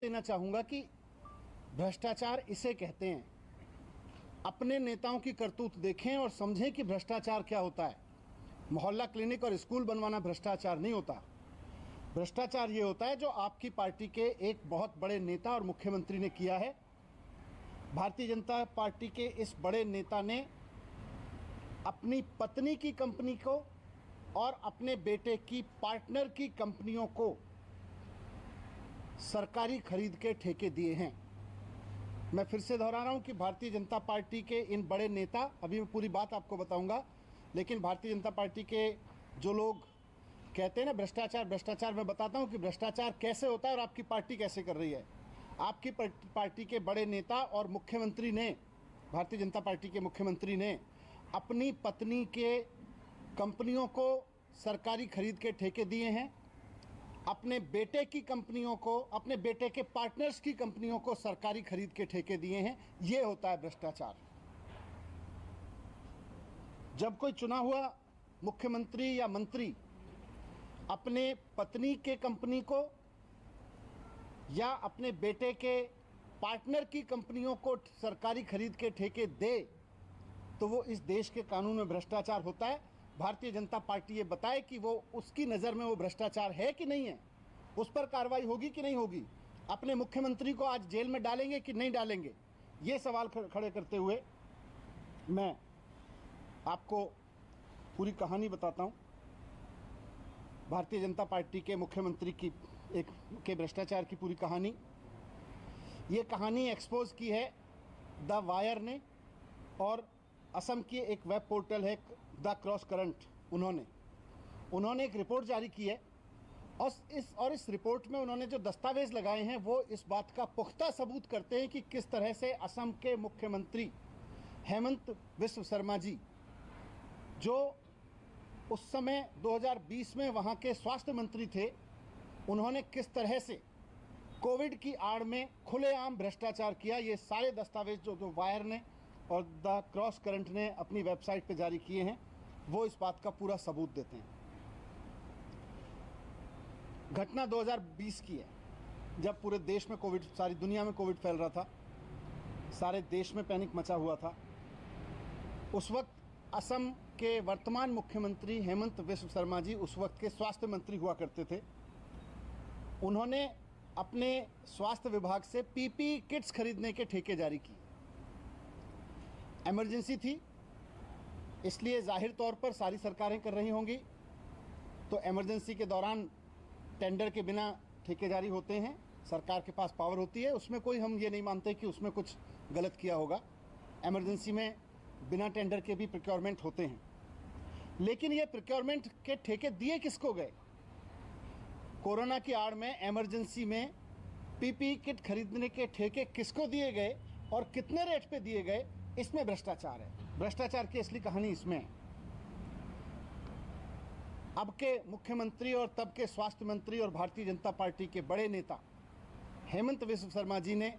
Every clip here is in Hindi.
देना चाहूंगा कि भ्रष्टाचार इसे कहते हैं। अपने नेताओं की करतूत देखें और समझें कि भ्रष्टाचार क्या होता है। मोहल्ला क्लिनिक और स्कूल बनवाना भ्रष्टाचार नहीं होता। भ्रष्टाचार ये होता है जो आपकी पार्टी के एक बहुत बड़े नेता और मुख्यमंत्री ने किया है। भारतीय जनता पार्टी के इस बड़े नेता ने अपनी पत्नी की कंपनी को और अपने बेटे की पार्टनर की कंपनियों को सरकारी खरीद के ठेके दिए हैं। मैं फिर से दोहरा रहा हूं कि भारतीय जनता पार्टी के इन बड़े नेता, अभी मैं पूरी बात आपको बताऊंगा, लेकिन भारतीय जनता पार्टी के जो लोग कहते हैं ना भ्रष्टाचार भ्रष्टाचार, मैं बताता हूं कि भ्रष्टाचार कैसे होता है और आपकी पार्टी कैसे कर रही है। आपकी पार्टी के बड़े नेता और मुख्यमंत्री ने, भारतीय जनता पार्टी के मुख्यमंत्री ने अपनी पत्नी के कंपनियों को सरकारी खरीद के ठेके दिए हैं। अपने बेटे की कंपनियों को, अपने बेटे के पार्टनर्स की कंपनियों को सरकारी खरीद के ठेके दिए हैं। यह होता है भ्रष्टाचार। जब कोई चुना हुआ मुख्यमंत्री या मंत्री अपने पत्नी के कंपनी को या अपने बेटे के पार्टनर की कंपनियों को सरकारी खरीद के ठेके दे तो वो इस देश के कानून में भ्रष्टाचार होता है। भारतीय जनता पार्टी ये बताए कि वो उसकी नज़र में वो भ्रष्टाचार है कि नहीं है, उस पर कार्रवाई होगी कि नहीं होगी। अपने मुख्यमंत्री को आज जेल में डालेंगे कि नहीं डालेंगे, ये सवाल खड़े करते हुए मैं आपको पूरी कहानी बताता हूँ। भारतीय जनता पार्टी के मुख्यमंत्री की के भ्रष्टाचार की पूरी कहानी, ये कहानी एक्सपोज की है द वायर ने, और असम की एक वेब पोर्टल है द क्रॉस करंट, उन्होंने एक रिपोर्ट जारी की है और इस रिपोर्ट में उन्होंने जो दस्तावेज लगाए हैं वो इस बात का पुख्ता सबूत करते हैं कि किस तरह से असम के मुख्यमंत्री हेमंत बिस्व शर्मा जी, जो उस समय 2020 में वहाँ के स्वास्थ्य मंत्री थे, उन्होंने किस तरह से कोविड की आड़ में खुलेआम भ्रष्टाचार किया। ये सारे दस्तावेज जो वायर ने और द क्रॉस करंट ने अपनी वेबसाइट पे जारी किए हैं वो इस बात का पूरा सबूत देते हैं। घटना 2020 की है, जब पूरे देश में कोविड, सारी दुनिया में कोविड फैल रहा था, सारे देश में पैनिक मचा हुआ था। उस वक्त असम के वर्तमान मुख्यमंत्री हेमंत बिस्व शर्मा जी उस वक्त के स्वास्थ्य मंत्री हुआ करते थे। उन्होंने अपने स्वास्थ्य विभाग से पीपीई किट्स खरीदने के ठेके जारी किए। इमरजेंसी थी, इसलिए जाहिर तौर पर सारी सरकारें कर रही होंगी, तो इमरजेंसी के दौरान टेंडर के बिना ठेके जारी होते हैं। सरकार के पास पावर होती है, उसमें कोई हम ये नहीं मानते कि उसमें कुछ गलत किया होगा। इमरजेंसी में बिना टेंडर के भी प्रोक्योरमेंट होते हैं, लेकिन ये प्रोक्योरमेंट के ठेके दिए किसको गए? कोरोना की आड़ में इमरजेंसी में पीपीई किट खरीदने के ठेके किसको दिए गए और कितने रेट पे दिए गए, इसमें भ्रष्टाचार है। भ्रष्टाचार की असली कहानी इसमें है। अब के मुख्यमंत्री और तब के स्वास्थ्य मंत्री और भारतीय जनता पार्टी के बड़े नेता हेमंत बिस्व शर्मा जी ने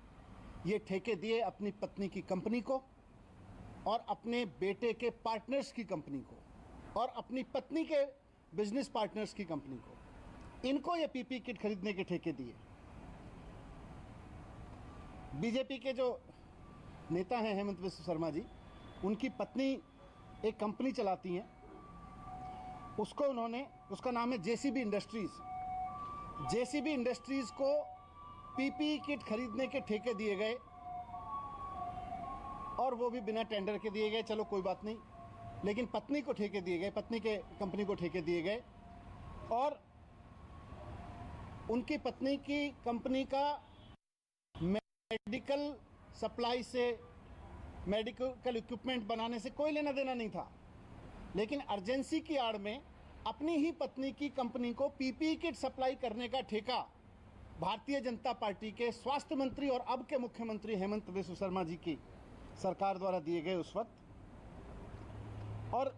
ये ठेके दिए अपनी पत्नी की कंपनी को और अपने बेटे के पार्टनर्स की कंपनी को और अपनी पत्नी के बिजनेस पार्टनर्स की कंपनी को। इनको ये पीपीई किट खरीदने के ठेके दिए। बीजेपी के जो नेता हैं हेमंत बिस्व शर्मा जी, उनकी पत्नी एक कंपनी चलाती हैं, उसका नाम है जेसीबी इंडस्ट्रीज। जेसीबी इंडस्ट्रीज को पीपीई किट खरीदने के ठेके दिए गए और वो भी बिना टेंडर के दिए गए, चलो कोई बात नहीं, लेकिन पत्नी को ठेके दिए गए, पत्नी के कंपनी को ठेके दिए गए और उनकी पत्नी की कंपनी का मेडिकल सप्लाई से, मेडिकल इक्विपमेंट बनाने से कोई लेना देना नहीं था, लेकिन अर्जेंसी की आड़ में अपनी ही पत्नी की कंपनी को पीपीई किट सप्लाई करने का ठेका भारतीय जनता पार्टी के स्वास्थ्य मंत्री और अब के मुख्यमंत्री हेमंत बिस्व शर्मा जी की सरकार द्वारा दिए गए उस वक्त। और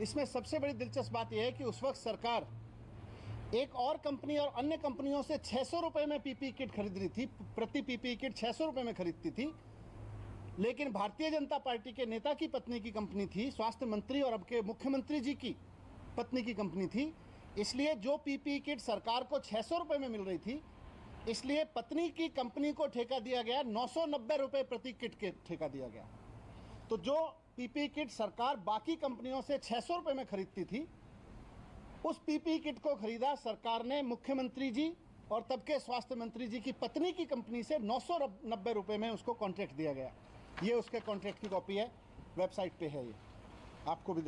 इसमें सबसे बड़ी दिलचस्प बात यह है कि उस वक्त सरकार एक और कंपनी और अन्य कंपनियों से 600 रुपये में पीपीई किट खरीद रही थी, प्रति पीपीई किट 600 रुपये में खरीदती थी, लेकिन भारतीय जनता पार्टी के नेता की पत्नी की कंपनी थी, स्वास्थ्य मंत्री और अब के मुख्यमंत्री जी की पत्नी की कंपनी थी, इसलिए जो पीपीई किट सरकार को 600 रुपये में मिल रही थी इसलिए पत्नी की कंपनी को ठेका दिया गया 990 रुपये प्रति किट के ठेका दिया गया। तो जो पीपीई किट सरकार बाकी कंपनियों से 600 रुपये में खरीदती थी, उस पीपीई किट को खरीदा सरकार ने मुख्यमंत्री जी और तब के स्वास्थ्य मंत्री जी की पत्नी की कंपनी से 990 रुपये में उसको कॉन्ट्रैक्ट दिया गया। ये उसके कॉन्ट्रैक्ट की कॉपी है, वेबसाइट पे है, ये आपको भी